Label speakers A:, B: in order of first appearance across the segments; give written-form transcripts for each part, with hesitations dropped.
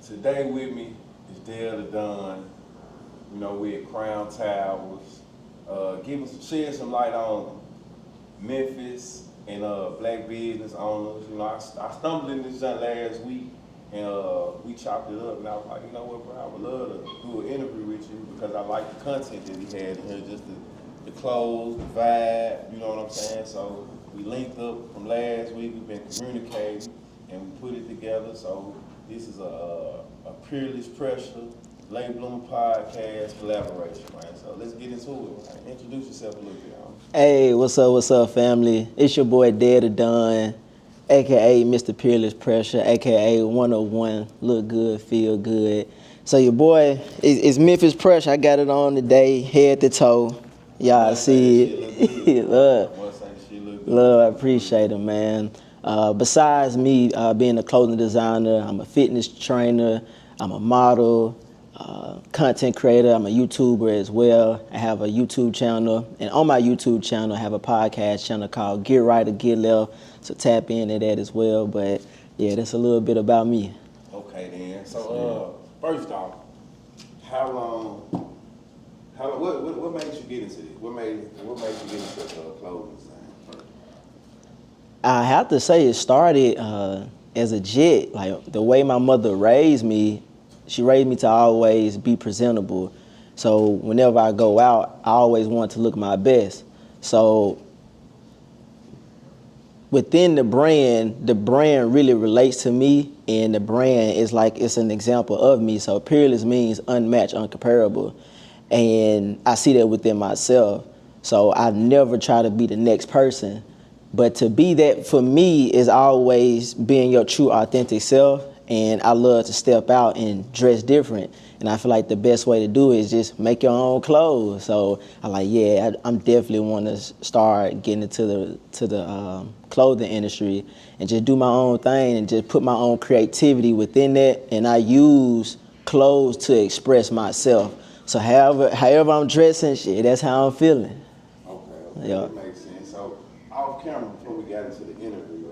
A: Today with me is Dale the Don. You know, we at Crown Towers. Shed some light on Memphis and black business owners. You know, I stumbled in this joint last week and we chopped it up and I was like, you know what, bro, I would love to do an interview with you because I like the content that he had in here, just the clothes, the vibe, you know what I'm saying? So we linked up from last week, we've been communicating and we put it together. So this is a Peerless Pressure Late Bloomer podcast collaboration, man. So let's get into it, man. Introduce yourself a little bit, man.
B: Hey, what's up, family? It's your boy, Dale the Don, a.k.a. Mr. Peerless Pressure, a.k.a. 101, look good, feel good. So your boy is Memphis Pressure. I got it on today, head to toe. Y'all see it. Love, I appreciate it, man. Besides me being a clothing designer, I'm a fitness trainer, I'm a model, content creator, I'm a YouTuber as well. I have a YouTube channel, and on my YouTube channel I have a podcast channel called Get Right or Get Left, so tap into that as well. But yeah, that's a little bit about me.
A: Okay then, so first off, what made you get into this? What made you get into clothing design?
B: I have to say it started as a jet. Like the way my mother raised me, she raised me to always be presentable. So whenever I go out, I always want to look my best. So within the brand really relates to me, and the brand is like it's an example of me. So peerless means unmatched, uncomparable. And I see that within myself. So I never try to be the next person. But to be that for me is always being your true authentic self. And I love to step out and dress different. And I feel like the best way to do it is just make your own clothes. So I'm definitely want to start getting into the clothing industry and just do my own thing and just put my own creativity within that. And I use clothes to express myself. So however I'm dressing, that's how I'm feeling.
A: Okay, yeah. That makes sense. So off camera, before we got into the interview,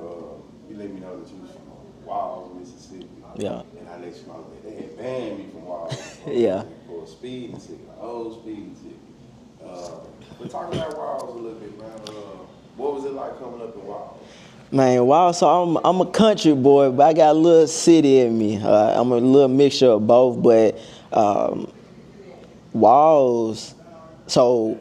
A: you let me know that you was from Wild, Mississippi.
B: Yeah.
A: And I let you know that they had banned me from Wild.
B: Yeah.
A: For a speeding ticket, an old speeding ticket. But talk about Wild a little bit, man. What was it like coming up in Wild?
B: Man, Wild, so I'm a country boy, but I got a little city in me. I'm a little mixture of both, but Walls, so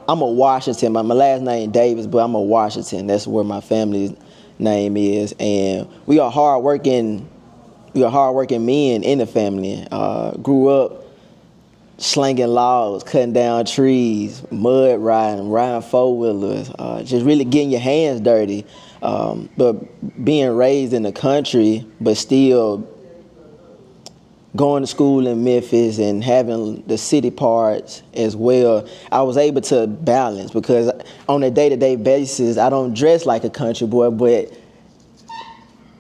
B: I'm a Washington. My last name Davis, but I'm a Washington. That's where my family's name is, and we are hardworking men in the family. Grew up slinging logs, cutting down trees, mud riding 4-wheelers, just really getting your hands dirty. But being raised in the country, but still going to school in Memphis and having the city parts as well, I was able to balance, because on a day-to-day basis, I don't dress like a country boy, but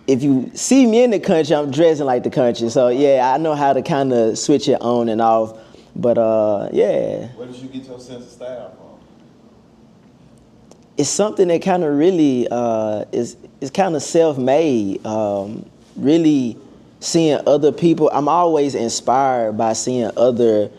B: if you see me in the country, I'm dressing like the country. So yeah, I know how to kind of switch it on and off. But yeah.
A: Where did you get your sense of style from?
B: It's something that kind of really is kind of self-made. Really seeing other people. I'm always inspired by seeing other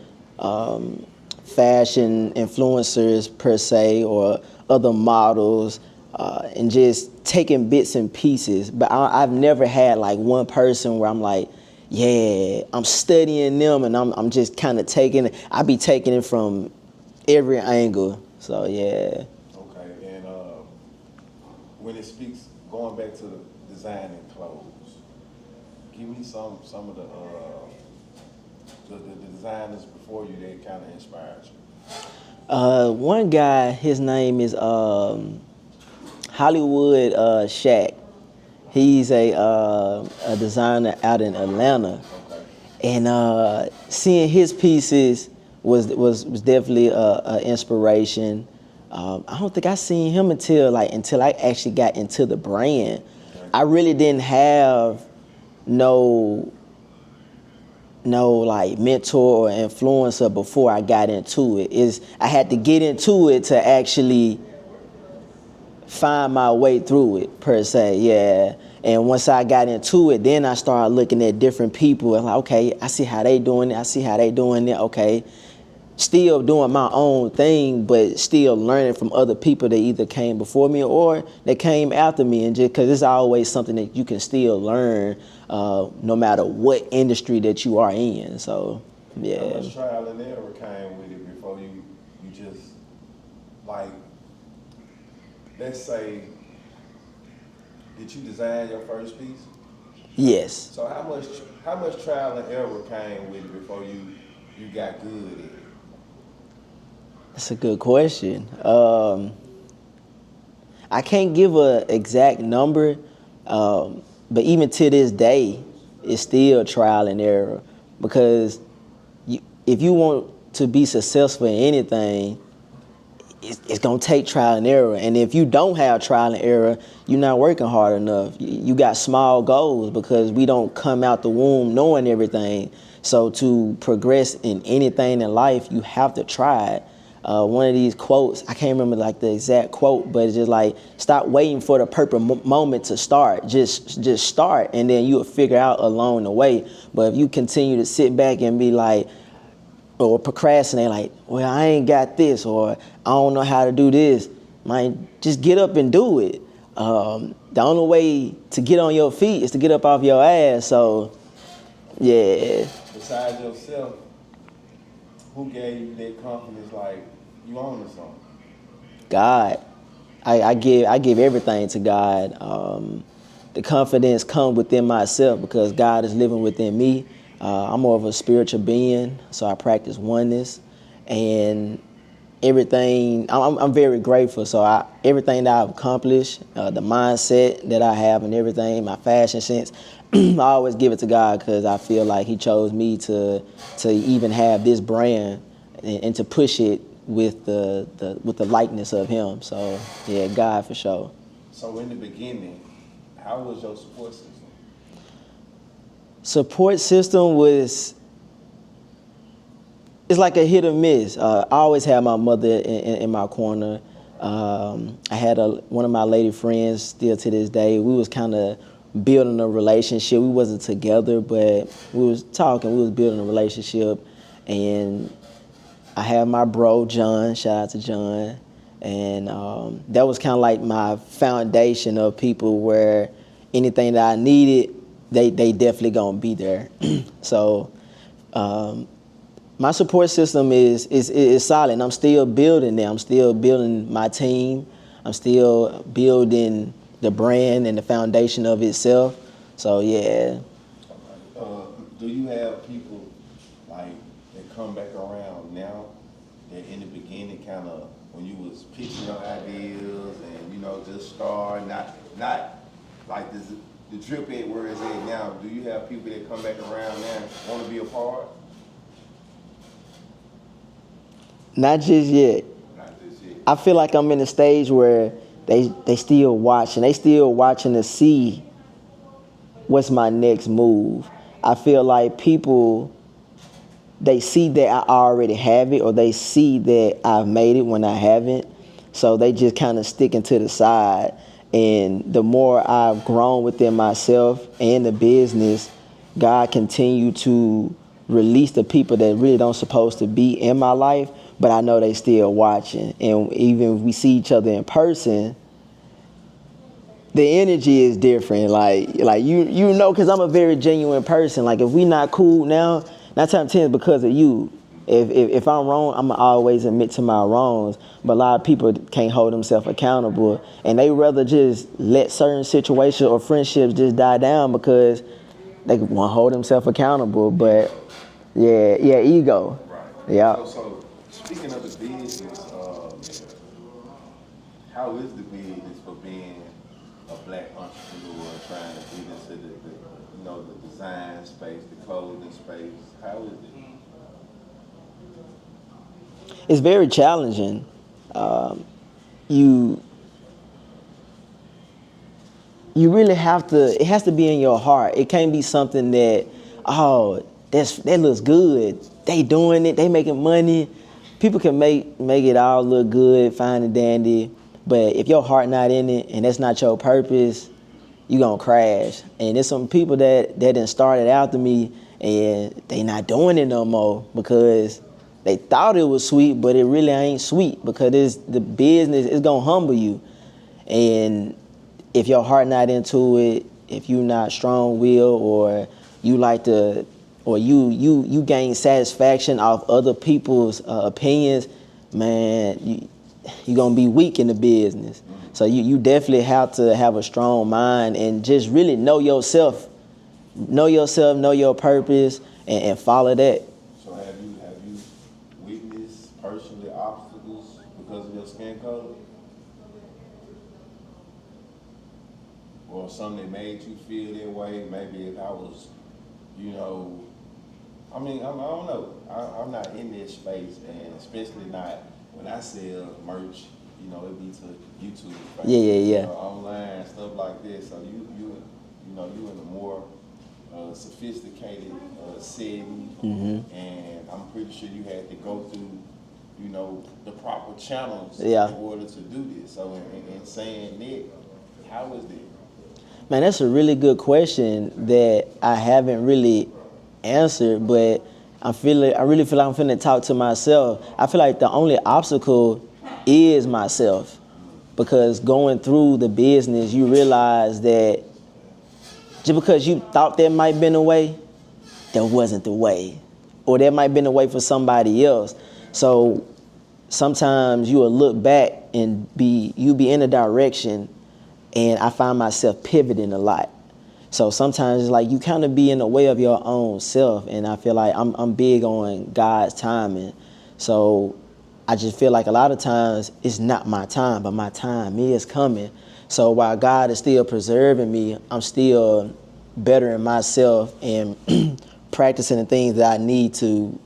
B: fashion influencers per se, or other models, and just taking bits and pieces. But I've never had like one person where I'm like, yeah, I'm studying them and I'm just kind of taking it. I be taking it from every angle. So yeah.
A: Okay, and when it speaks, going back to the designing clothes, give me some of the designers before you that kind of inspired you.
B: One guy, his name is Hollywood Shaq. He's a designer out in Atlanta.
A: Okay.
B: And seeing his pieces was definitely an inspiration. I don't think I seen him until I actually got into the brand. Okay. I really didn't have no like mentor or influencer before I got into it. I had to get into it to actually find my way through it, per se, yeah. And once I got into it, then I started looking at different people and like, okay, I see how they doing it. I see how they doing it. Okay, still doing my own thing, but still learning from other people that either came before me or that came after me. And just because it's always something that you can still learn, no matter what industry that you are in. So, yeah.
A: How much trial and error came with it before you just, like, let's say, did you design your first piece?
B: Yes.
A: So how much trial and error came with it before you got good at it?
B: That's a good question. I can't give an exact number, but even to this day, it's still trial and error. Because if you want to be successful in anything, it's gonna take trial and error. And if you don't have trial and error, you're not working hard enough. You got small goals because we don't come out the womb knowing everything. So to progress in anything in life, you have to try it. One of these quotes, I can't remember like the exact quote, but it's just like, stop waiting for the perfect moment to start. Just start, and then you'll figure out along the way. But if you continue to sit back and be like, or procrastinate, like, well, I ain't got this, or I don't know how to do this, man, just get up and do it. The only way to get on your feet is to get up off your ass. So, yeah.
A: Besides yourself, who gave you that confidence, like, you own something?
B: God. I give everything to God. The confidence comes within myself because God is living within me. I'm more of a spiritual being, so I practice oneness, and everything. I'm very grateful. So everything that I've accomplished, the mindset that I have, and everything, my fashion sense, I always give it to God because I feel like He chose me to even have this brand and to push it with the likeness of Him. So yeah, God for sure.
A: So in the beginning, how was your support system?
B: Support system was, it's like a hit or miss. I always had my mother in my corner. I had one of my lady friends still to this day. We was kind of building a relationship. We wasn't together, but we was talking. We was building a relationship, and I had my bro John. Shout out to John, and that was kind of like my foundation of people where anything that I needed, they definitely gonna be there. So my support system is solid, and I'm still building it. I'm still building my team. I'm still building the brand and the foundation of itself. So yeah.
A: Do you have people like that come back around now that in the beginning kind of when you was pitching your ideas and just start not like this the drip it where it's at now? Do you have people that come back around now and want to be a part?
B: Not just yet.
A: Not just yet.
B: I feel like I'm in a stage where they still watching. They still watching to see what's my next move. I feel like people, they see that I already have it, or they see that I've made it when I haven't. So they just kind of sticking to the side. And the more I've grown within myself and the business, God continue to release the people that really don't supposed to be in my life, but I know they still watching. And even if we see each other in person, the energy is different. Like you know, because I'm a very genuine person. Like if we not cool now, 9 times 10 is because of you. If I'm wrong, I'm going to always admit to my wrongs. But a lot of people can't hold themselves accountable. And they rather just let certain situations or friendships just die down because they want to hold themselves accountable. But, yeah, ego.
A: Right.
B: Yeah.
A: So speaking of the business, how is the business for being a black entrepreneur trying to get into the design space, the clothing space? How is it?
B: It's very challenging. You really have to, it has to be in your heart. It can't be something that, that looks good. They doing it, they making money. People can make it all look good, fine and dandy. But if your heart not in it and that's not your purpose, you gonna crash. And there's some people that done started after me and they not doing it no more because they thought it was sweet, but it really ain't sweet because the business is gonna humble you. And if your heart not into it, if you not strong-willed, or you like to, or you gain satisfaction off other people's opinions, man, you gonna be weak in the business. So you definitely have to have a strong mind and just really know yourself, know your purpose, and follow that.
A: So have you witnessed personally obstacles because of your skin color? Or something that made you feel that way? Maybe if I was, I don't know. I'm not in this space, and especially not when I sell merch. It be to YouTube,
B: Yeah.
A: Online stuff like this. So you in a more sophisticated setting, and I'm pretty sure you had to go through, the proper channels in order to do this. So in saying that, how is that?
B: Man, that's a really good question that I haven't really answered, but I really feel like I'm finna talk to myself. I feel like the only obstacle is myself, because going through the business, you realize that just because you thought that might have been the way, that wasn't the way, or that might have been the way for somebody else. So sometimes you will look back and be in a direction, and I find myself pivoting a lot. So sometimes it's like you kind of be in the way of your own self, and I feel like I'm big on God's timing. So I just feel like a lot of times it's not my time, but my time is coming. So while God is still preserving me, I'm still bettering myself and practicing the things that I need to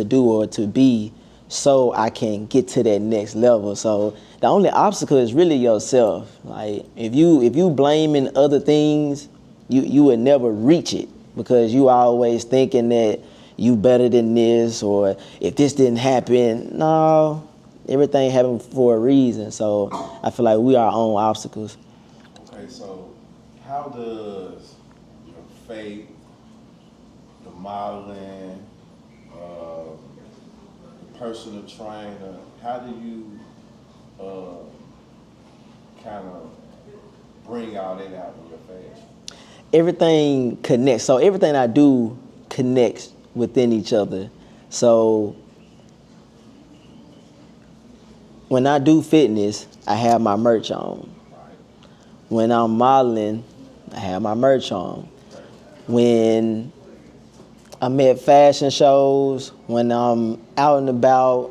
B: do or to be, so I can get to that next level. So the only obstacle is really yourself. Like if you blaming other things, you would never reach it, because you always thinking that you better than this, or if this didn't happen. No, everything happened for a reason. So I feel like we are our own obstacles.
A: Okay, so how does your faith, the modeling, the personal trainer, how do you kind of bring all that out in your fashion?
B: Everything connects. So everything I do connects within each other. So when I do fitness, I have my merch on. When I'm modeling, I have my merch on. When I'm at fashion shows, when I'm out and about,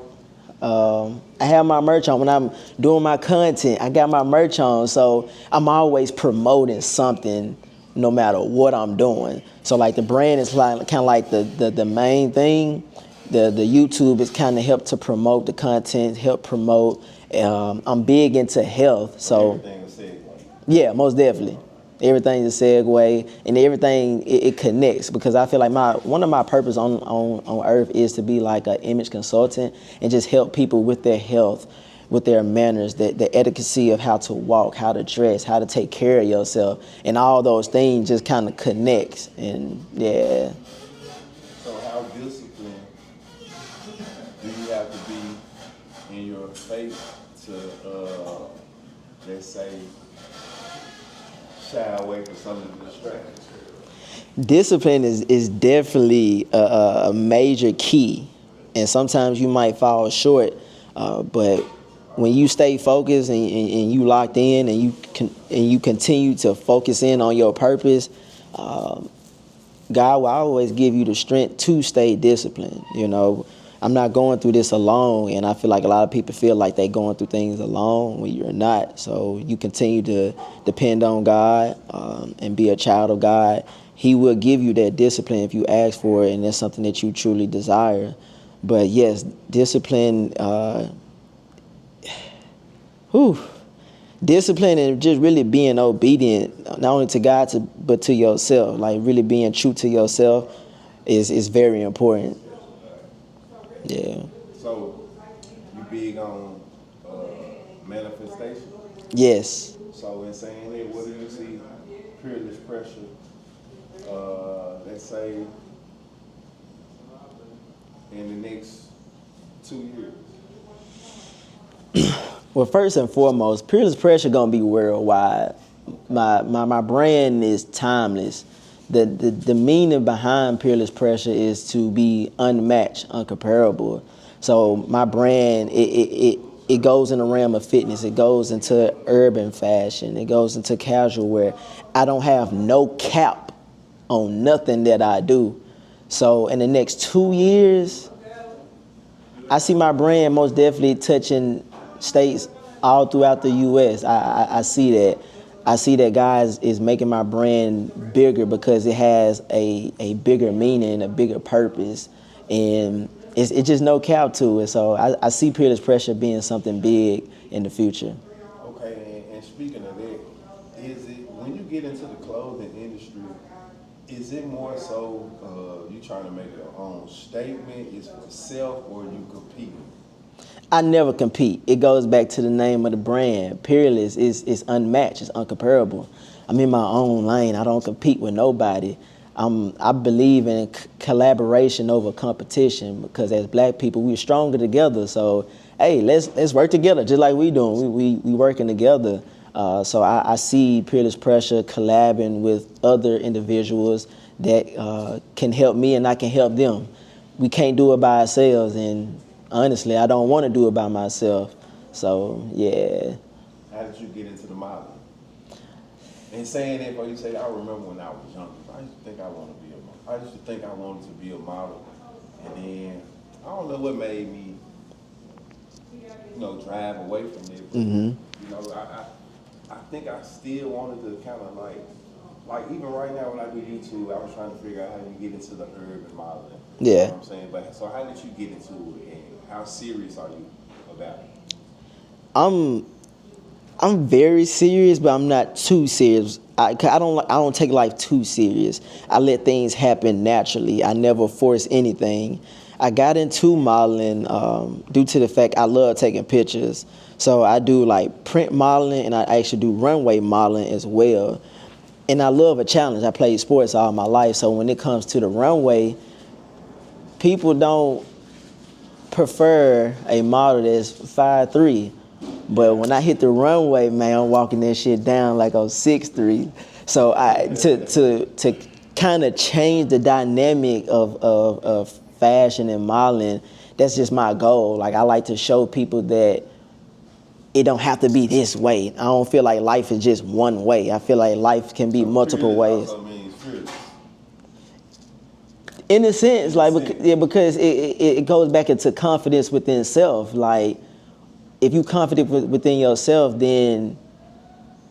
B: I have my merch on. When I'm doing my content, I got my merch on. So I'm always promoting something, no matter what I'm doing. So like the brand is like kind of like the main thing. The YouTube is kind of help to promote the content, help promote. I'm big into health, so
A: Everything is segue.
B: Yeah, most definitely. Everything is a segue, and everything it connects, because I feel like one of my purpose on earth is to be like an image consultant and just help people with their health, with their manners, the etiquette of how to walk, how to dress, how to take care of yourself, and all those things just kind of connects. And yeah.
A: So how disciplined do you have to be in your faith to, let's say, shy away from some of the distractions?
B: Discipline is definitely a major key, and sometimes you might fall short, but when you stay focused and you locked in, and you continue to focus in on your purpose, God will always give you the strength to stay disciplined. I'm not going through this alone, and I feel like a lot of people feel like they're going through things alone when you're not. So you continue to depend on God and be a child of God. He will give you that discipline if you ask for it, and that's something that you truly desire. But yes, discipline, discipline and just really being obedient, not only to God, but to yourself. Like really being true to yourself is very important. Yeah.
A: So you big on manifestation?
B: Yes.
A: So in saying that, what do you see Peerless Pressure, let's say, in the next 2 years?
B: Well, first and foremost, Peerless Pressure gonna be worldwide. My brand is timeless. The meaning behind Peerless Pressure is to be unmatched, uncomparable. So my brand, it goes in the realm of fitness. It goes into urban fashion. It goes into casual wear. I don't have no cap on nothing that I do. So in the next 2 years, I see my brand most definitely touching states all throughout the U.S. I see that. I see that guys is making my brand bigger because it has a bigger meaning, a bigger purpose, and it's just no cap to it. So I see Peerless Pressure being something big in the future.
A: Okay, and speaking of that, is it when you get into the clothing industry, is it more so you trying to make your own statement, is for self, or you competing?
B: I never compete. It goes back to the name of the brand. Peerless is unmatched. It's uncomparable. I'm in my own lane. I don't compete with nobody. I believe in collaboration over competition because as black people, we're stronger together. So, hey, let's work together just like we doing. We working together. So I see Peerless Pressure collabing with other individuals that can help me and I can help them. We can't do it by ourselves, and honestly, I don't want to do it by myself. So, yeah.
A: How did you get into the modeling? And saying that, but you say, I remember when I was younger, I used to think I wanted to be a model. I used to think I wanted to be a model. And then, I don't know what made me, drive away from it. But, I think I still wanted to kind of like even right now when I do YouTube, I was trying to figure out how you get into the urban modeling.
B: Yeah.
A: You know what I'm saying? But so how did you get into it, and how serious are you about it?
B: I'm very serious, but I'm not too serious. I don't take life too serious. I let things happen naturally. I never force anything. I got into modeling due to the fact I love taking pictures. So I do like print modeling, and I actually do runway modeling as well. And I love a challenge. I played sports all my life, so when it comes to the runway, people don't prefer a model that's 5'3". But when I hit the runway, man, I'm walking that shit down like I'm 6'3". So to kind of change the dynamic of fashion and modeling, that's just my goal. Like, I like to show people that it don't have to be this way. I don't feel like life is just one way. I feel like life can be multiple ways.
A: Also means fearless.
B: In a sense, like, because it goes back into confidence within self. Like, if you confident within yourself, then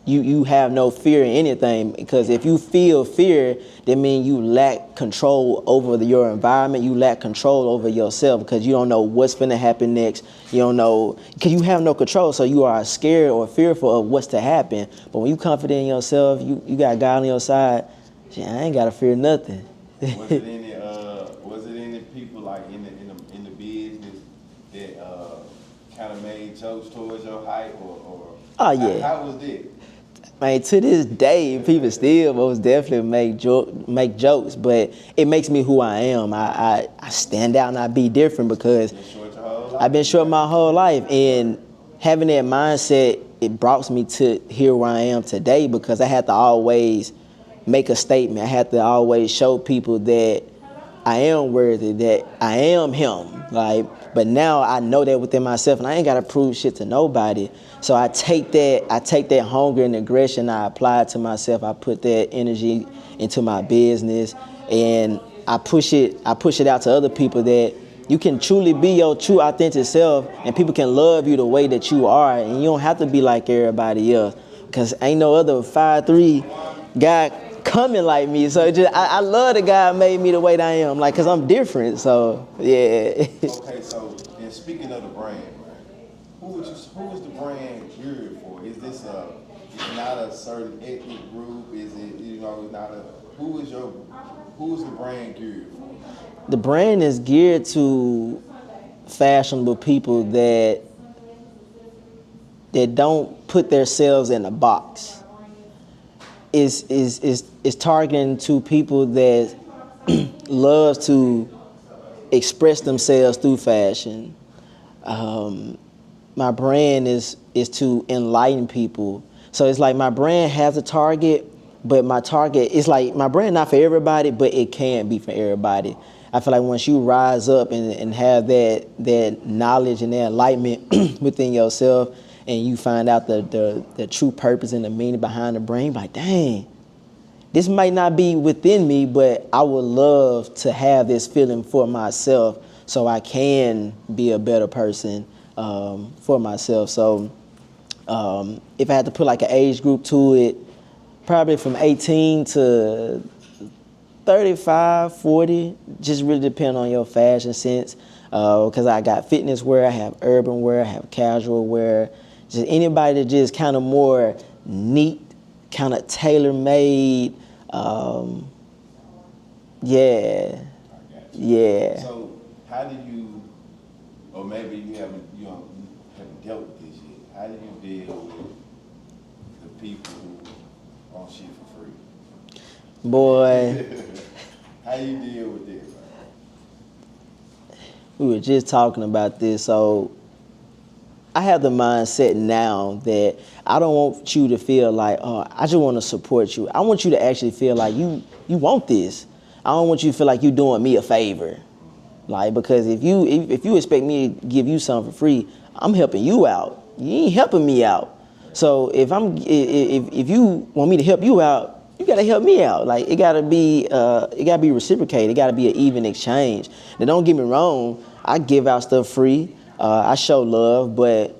B: you have no fear in anything. Because if you feel fear, that means you lack control over your environment. You lack control over yourself because you don't know what's going to happen next. You don't know, because you have no control. So you are scared or fearful of what's to happen. But when you confident in yourself, you got God on your side. Shit, I ain't got to fear nothing.
A: Was it any people like in the business that kind of made jokes towards your height or
B: Oh yeah.
A: How was that?
B: Man, to this day, people still most definitely make jokes, but it makes me who I am. I stand out and I be different because I've been short my whole life, and having that mindset, it brought me to here where I am today because I had to always make a statement. I had to always show people that I am worthy, that I am him. But now I know that within myself, and I ain't gotta prove shit to nobody. So I take that hunger and aggression, I apply it to myself. I put that energy into my business, and I push it out to other people that you can truly be your true authentic self, and people can love you the way that you are, and you don't have to be like everybody else. Because ain't no other 5'3" guy coming like me. So I love the guy who made me the way that I am, like, because I'm different. So yeah.
A: Okay, so then speaking of the brand, man, who is the brand geared for? Is this it's not a certain ethnic group? Is it, it's not a, who is the brand geared for?
B: The brand is geared to fashionable people that don't put themselves in a box. is targeting to people that love to express themselves through fashion. My brand is to enlighten people. So it's like my brand has a target, but my target is like my brand not for everybody, but it can be for everybody. I feel like once you rise up and have that knowledge and that enlightenment within yourself, and you find out the true purpose and the meaning behind the brand, like, dang, this might not be within me, but I would love to have this feeling for myself so I can be a better person for myself. So if I had to put like an age group to it, probably from 18 to 35, 40, just really depend on your fashion sense. Because I got fitness wear, I have urban wear, I have casual wear. Just anybody that just kind of more neat, kind of tailor-made. Yeah.
A: So how do you, or maybe you haven't dealt with this yet, how do you deal with the people who want shit for free?
B: Boy.
A: How you deal with this?
B: We were just talking about this. So I have the mindset now that I don't want you to feel like, oh, I just want to support you. I want you to actually feel like you want this. I don't want you to feel like you're doing me a favor. Like, because if you expect me to give you something for free, I'm helping you out. You ain't helping me out. So if you want me to help you out, you gotta help me out. Like, it gotta be reciprocated. It gotta be an even exchange. Now, don't get me wrong. I give out stuff free. I show love, but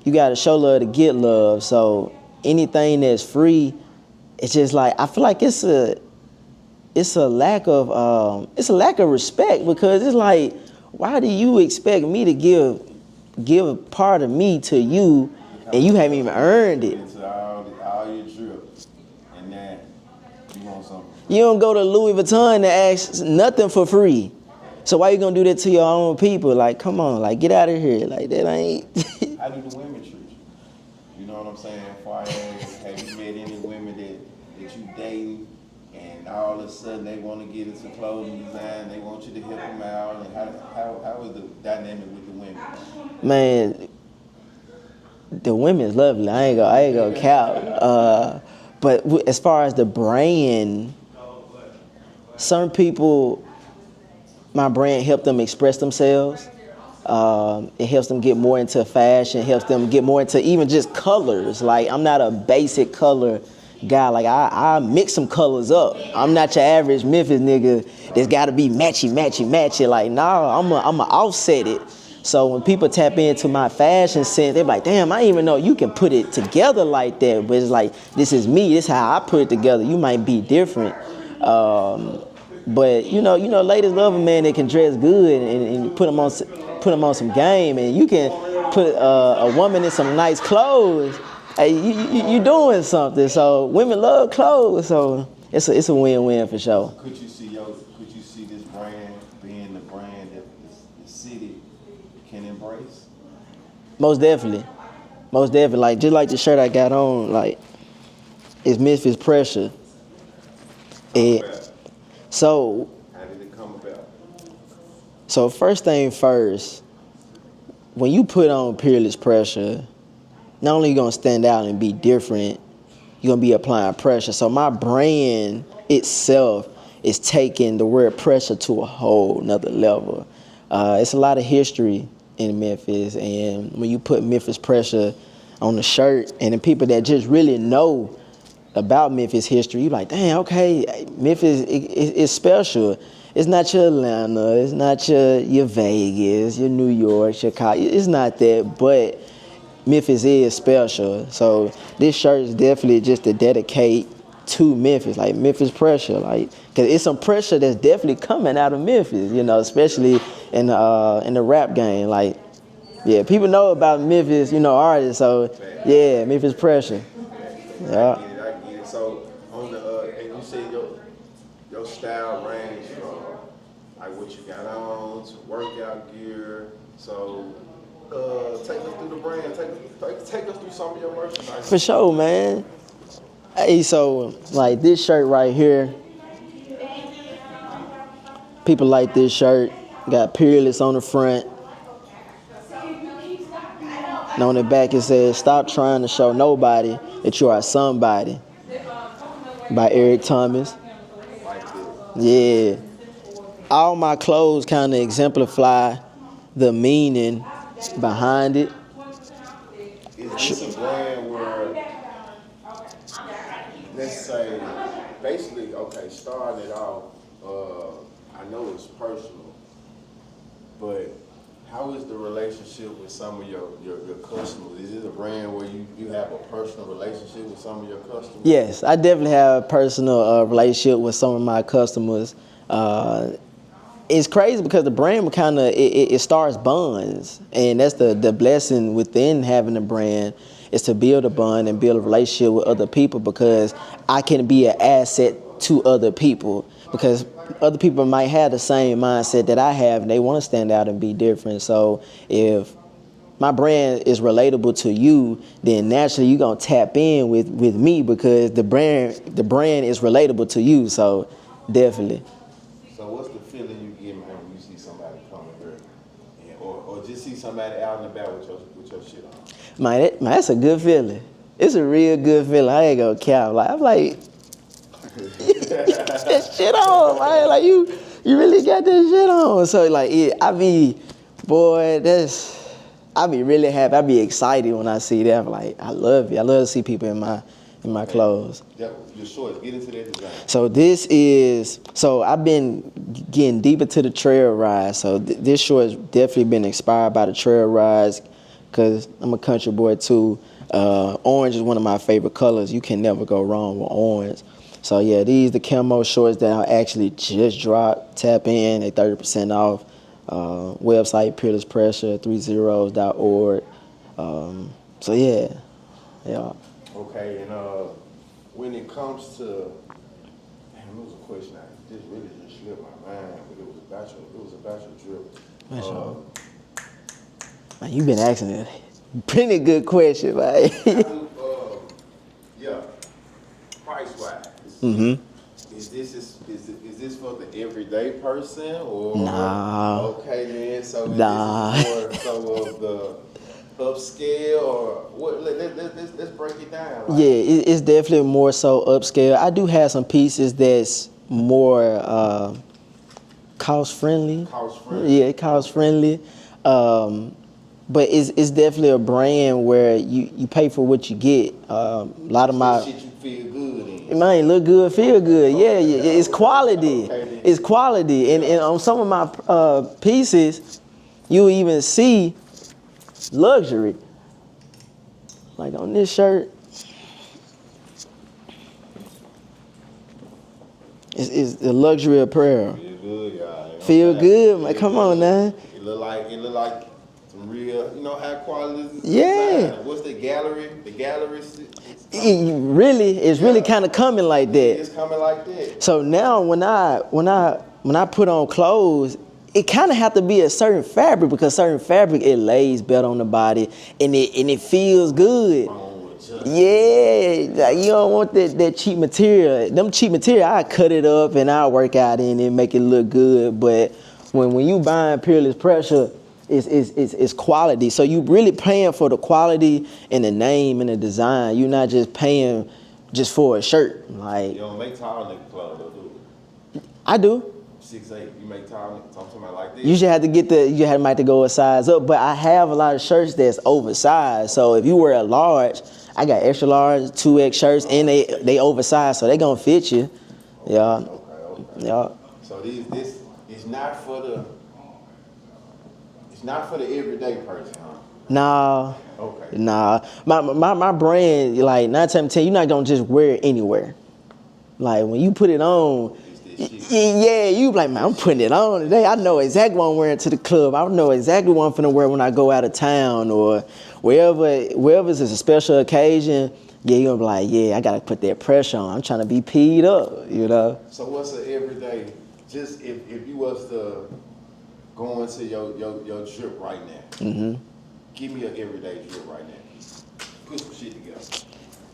B: you gotta show love to get love. So anything that's free, it's just like, I feel like it's a lack of respect, because it's like, why do you expect me to give a part of me to you, and you haven't even earned it?
A: Into all your drips, and then you want something.
B: You don't go to Louis Vuitton to ask nothing for free. So why you gonna do that to your own people? Like, come on, like, get out of here. Like, that ain't.
A: How do the women treat you? You know what I'm saying? Far as, have you met any women that you dating, and all of a sudden they want to get into clothing design, they want you to help them out, and how is the dynamic with the women?
B: Man, the women's lovely. I ain't gonna count. But as far as the brand, some people, my brand helped them express themselves. It helps them get more into fashion. It helps them get more into even just colors. Like, I'm not a basic color guy. Like, I mix some colors up. I'm not your average Memphis nigga that's got to be matchy. Like, nah, I'ma offset it. So when people tap into my fashion sense, they're like, damn, I didn't even know you can put it together like that. But it's like, this is me. This is how I put it together. You might be different. But you know, ladies love a man that can dress good and put them on some game, and you can put a woman in some nice clothes. Hey, you doing something. So women love clothes, so it's a win-win for sure.
A: Could you see this brand being the brand that the city can embrace?
B: Most definitely. Like, just like the shirt I got on, like, it's Memphis Pressure. So,
A: how did it come about?
B: So first thing first, when you put on Peerless Pressure, not only are you gonna stand out and be different, you're gonna be applying pressure. So my brand itself is taking the word pressure to a whole nother level. It's a lot of history in Memphis, and when you put Memphis Pressure on the shirt, and the people that just really know about Memphis history, you're like, damn, okay, Memphis is special. It's not your Atlanta, it's not your Vegas, your New York, Chicago. It's not that, but Memphis is special. So this shirt is definitely just to dedicate to Memphis, like Memphis Pressure, like, cause it's some pressure that's definitely coming out of Memphis, especially in the rap game. Like, yeah, people know about Memphis, artists. So yeah, Memphis Pressure. Yeah.
A: I get it. So on the and you say your style range from like what you got on to workout gear. So take us through the brand. Take us through some of your merchandise.
B: For sure, man. Hey, so like this shirt right here, people like this shirt. Got Peerless on the front. And on the back it says, "Stop trying to show nobody that you are somebody," by Eric Thomas.
A: Like
B: Yeah. All my clothes kind of exemplify the meaning behind it.
A: this. Is this a brand where, let's say, basically, okay, starting it off, I know it's personal, but how is the relationship with some of your customers? Is it a brand where you have a personal relationship with some of your customers?
B: Yes, I definitely have a personal relationship with some of my customers. It's crazy because the brand kind of it starts bonds, and that's the blessing within having a brand is to build a bond and build a relationship with other people, because I can be an asset to other people, because other people might have the same mindset that I have and they want to stand out and be different. So if my brand is relatable to you, then naturally you're gonna tap in with me, because the brand is relatable to you. So definitely.
A: So what's the feeling you get, man, when you see somebody coming here, and, or just see somebody out and about with your shit on?
B: Man, that's a good feeling. It's a real good feeling. I ain't gonna cap. Like I'm like, that shit on, man. Like you really got that shit on. So like, yeah, I be really happy. I be excited when I see that. I'm like, I love it. I love to see people in my clothes.
A: Your shorts, get into that design.
B: So I've been getting deeper to the trail ride. So this short has definitely been inspired by the trail rides, because I'm a country boy too. Orange is one of my favorite colors. You can never go wrong with orange. So yeah, the camo shorts that I actually just dropped. Tap in, they 30% off. Website Peerless Pressure 30s.org. So yeah.
A: Okay, and when it comes to, damn, it was a question I just really just slipped my mind, but it was about your drip.
B: Man, you been asking a pretty good question, man.
A: Yeah, price wise.
B: Mm-hmm.
A: Is this for the everyday person, or
B: Nah.
A: Okay then, so
B: Nah.
A: this is more so of the upscale, or what? Let's break it down. Like,
B: Yeah, it's definitely more so upscale. I do have some pieces that's more cost friendly.
A: Cost friendly.
B: Yeah, cost friendly. But it's definitely a brand where you pay for what you get. A lot of my
A: shit you feel good in.
B: Man, look good, feel good. Yeah, it's quality.
A: Okay.
B: It's quality. And on some of my pieces, you even see luxury. Like on this shirt, it's the luxury apparel.
A: Feel good, y'all.
B: Feel good, man. Come on now.
A: It look like some real, high quality
B: Yeah.
A: design. What's the gallery? The gallery.
B: It's really kind of coming like that.
A: It's coming like that.
B: So now when I put on clothes, it kind of have to be a certain fabric, because certain fabric, it lays better on the body and it feels good. Yeah, like you don't want that cheap material. Them cheap material, I cut it up and I work out in it, make it look good. But when you buying Peerless Pressure, it's quality. So you really paying for the quality and the name and the design. You're not just paying just for a shirt. Like,
A: You don't make tall nigga clothes, though, do you?
B: I do.
A: 6'8", you make tall nigga, talking about like this.
B: You should have to might have to go a size up. But I have a lot of shirts that's oversized. So if you wear a large, I got extra large, 2X shirts, and they oversized, so they gonna fit you. Yeah.
A: Okay.
B: Yeah.
A: So this is not for the everyday person, huh?
B: Nah.
A: Okay.
B: Nah. My brand, like 9 times out of 10, you're not gonna just wear it anywhere. Like when you put it on, yeah, you be like, man, I'm putting it on today. I know exactly what I'm wearing to the club. I know exactly what I'm finna wear when I go out of town, or wherever it's a special occasion. Yeah, you're gonna be like, yeah, I gotta put that pressure on. I'm trying to be peed up,
A: So what's an everyday? Just if you was to go into your drip right now, give me an everyday drip right now. Put some shit together.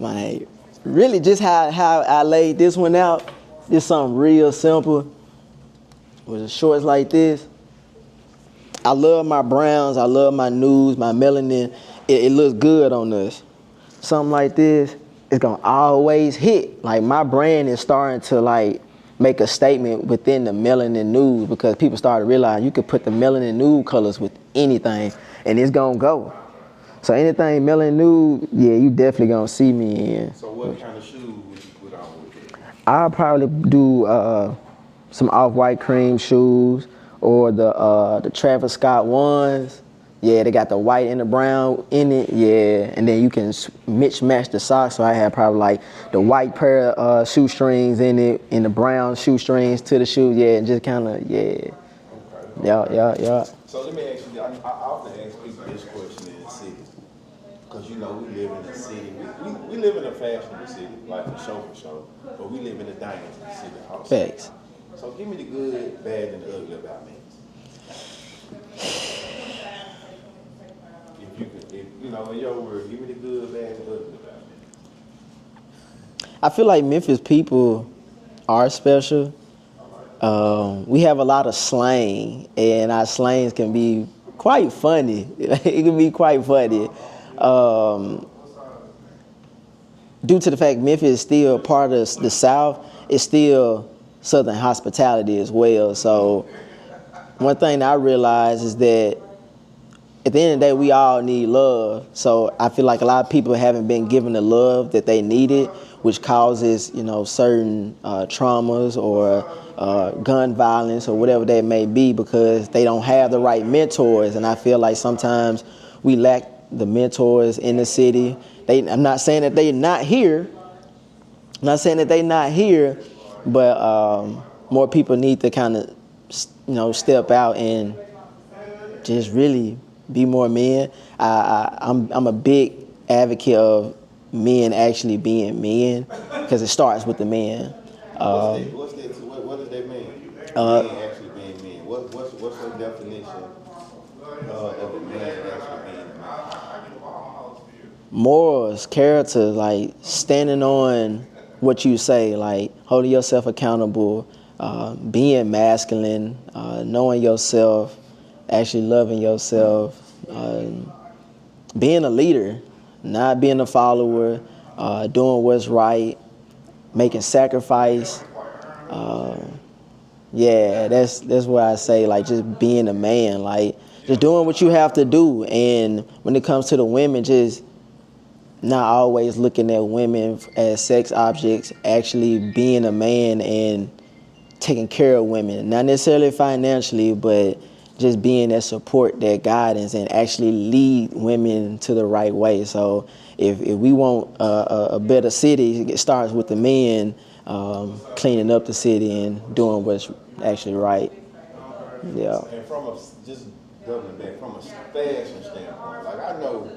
B: My really just how I laid this one out. Just something real simple with the shorts like this. I love my browns, I love my nudes, my melanin. It looks good on us. Something like this, it's gonna always hit. Like my brand is starting to like make a statement within the melanin nude because people started realizing you could put the melanin nude colors with anything and it's gonna go. So anything melanin nude, yeah, you definitely gonna see me in.
A: So what kind of shoes would you put on with it?
B: I'll probably do some off-white cream shoes or the Travis Scott ones. Yeah, they got the white and the brown in it. Yeah, and then you can match the socks. So I have probably like the white pair of shoestrings in it and the brown shoestrings to the shoe. Yeah, and just kind of yeah.
A: Okay.
B: Yeah.
A: So let me ask you, I often ask people this question in the city. Because, you know, we live in a city. We live in a fashionable city, like for sure. But we live in a dynamic city also.
B: Facts.
A: So give me the good, bad, and the ugly about me. If you know, in your word, give me the good, bad, and ugly about me.
B: I feel like Memphis people are special. We have a lot of slang, and our slangs can be quite funny. It can be quite funny. Due to the fact Memphis is still part of the South, it's still Southern hospitality as well. So one thing that I realize is that at the end of the day, we all need love. So I feel like a lot of people haven't been given the love that they needed, which causes, you know, certain traumas or gun violence or whatever that may be because they don't have the right mentors. And I feel like sometimes we lack the mentors in the city. I'm not saying that they're not here. But more people need to kind of, you know, step out and just really be more men. I'm a big advocate of men actually being men because it starts with the men.
A: What does that mean? Men actually being men. What's your definition of a man actually being a man?
B: Morals, character, like standing on what you say, like holding yourself accountable, being masculine, knowing yourself, actually loving yourself, being a leader, not being a follower, doing what's right, making sacrifice. Yeah, that's what I say, like just being a man, like just doing what you have to do. And when it comes to the women, just not always looking at women as sex objects, actually being a man and taking care of women, not necessarily financially, but just being that support, that guidance, and actually lead women to the right way. So if we want a better city, it starts with the men cleaning up the city and doing what's actually right. Yeah.
A: And just doubling back, from a fashion standpoint, like I know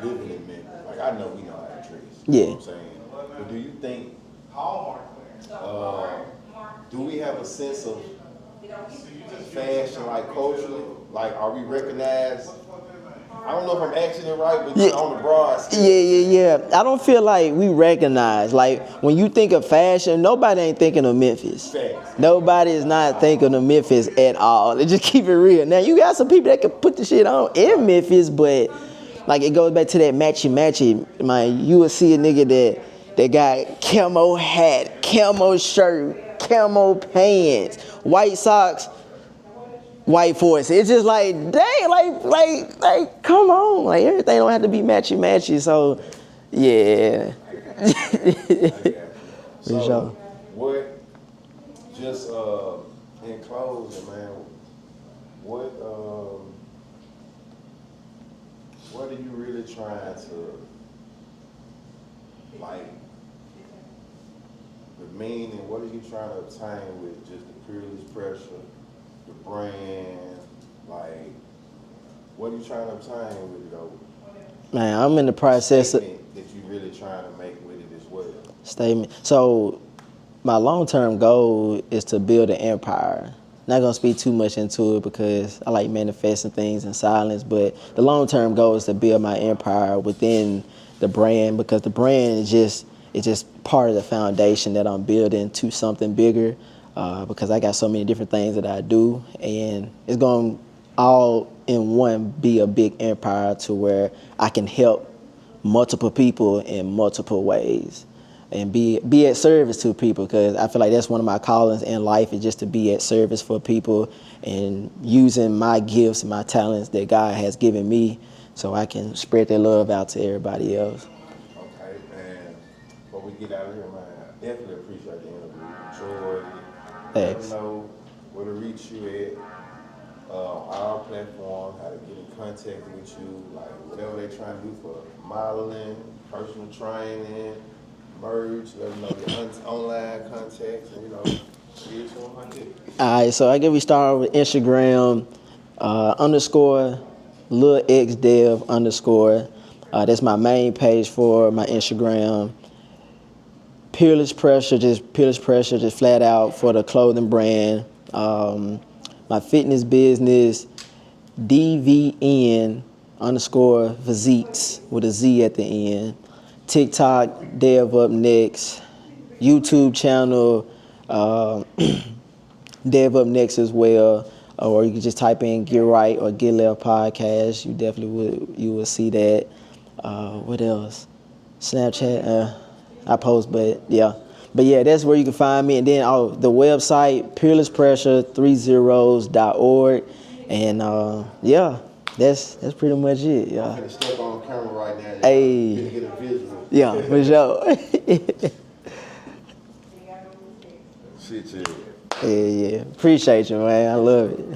A: living in Memphis, like I know we know how to dress.
B: Yeah.
A: You know what I'm saying? But do you think, do we have a sense of fashion, like culturally? Like, are we recognized? I don't know if I'm asking it right, but
B: Yeah.
A: on the broad scale.
B: Yeah. I don't feel like we recognize. Like, when you think of fashion, nobody ain't thinking of Memphis.
A: Facts.
B: Nobody is not thinking of Memphis at all. They just keep it real. Now, you got some people that can put the shit on in Memphis, but, like, it goes back to that matchy. Man, you will see a nigga that got camo hat, camo shirt, camo pants, white socks, white force. It's just like, dang, like, come on. Like, everything don't have to be matchy. So, yeah.
A: So,
B: sure.
A: just in closing, man, what are you really trying to, like, the meaning, what are you trying to obtain with just the Peerless Pressure, the brand, like, what are you trying to obtain with it, though?
B: Man, I'm in the process of
A: Statement that you really trying to make with it as well.
B: statement. So my long-term goal is to build an empire. Not gonna speak too much into it because I like manifesting things in silence, but the long-term goal is to build my empire within the brand because the brand is just it's just part of the foundation that I'm building to something bigger, because I got so many different things that I do, and it's going to all in one be a big empire to where I can help multiple people in multiple ways and be at service to people, because I feel like that's one of my callings in life, is just to be at service for people and using my gifts and my talents that God has given me so I can spread that love out to everybody else.
A: Okay, and before we get out of here, man, I definitely appreciate the interview. Enjoyed it. Let
B: Thanks.
A: them know where to reach you at. Our platform, how to get in contact with you, like whatever they're trying to do for modeling, personal training, merge, let them know your online contacts, and get you on it.
B: All right, so I guess we start with Instagram, _ Lil X Dev _ that's my main page for my Instagram. Peerless Pressure, just flat out for the clothing brand. My fitness business, DVN _ Physiques with a Z at the end. TikTok, Dev Up Next. YouTube channel, Dev Up Next as well. Or you can just type in Get Right or Get Left Podcast. You definitely will see that. What else? Snapchat, I post, but yeah. But yeah, that's where you can find me. And then the website, peerlesspressure30s.org. And yeah, that's pretty much it. Yeah.
A: I'm gonna step on camera right now.
B: Hey.
A: Gonna get a visual.
B: Yeah, for sure.
A: Shit, yeah.
B: Yeah. Appreciate you, man. I love it.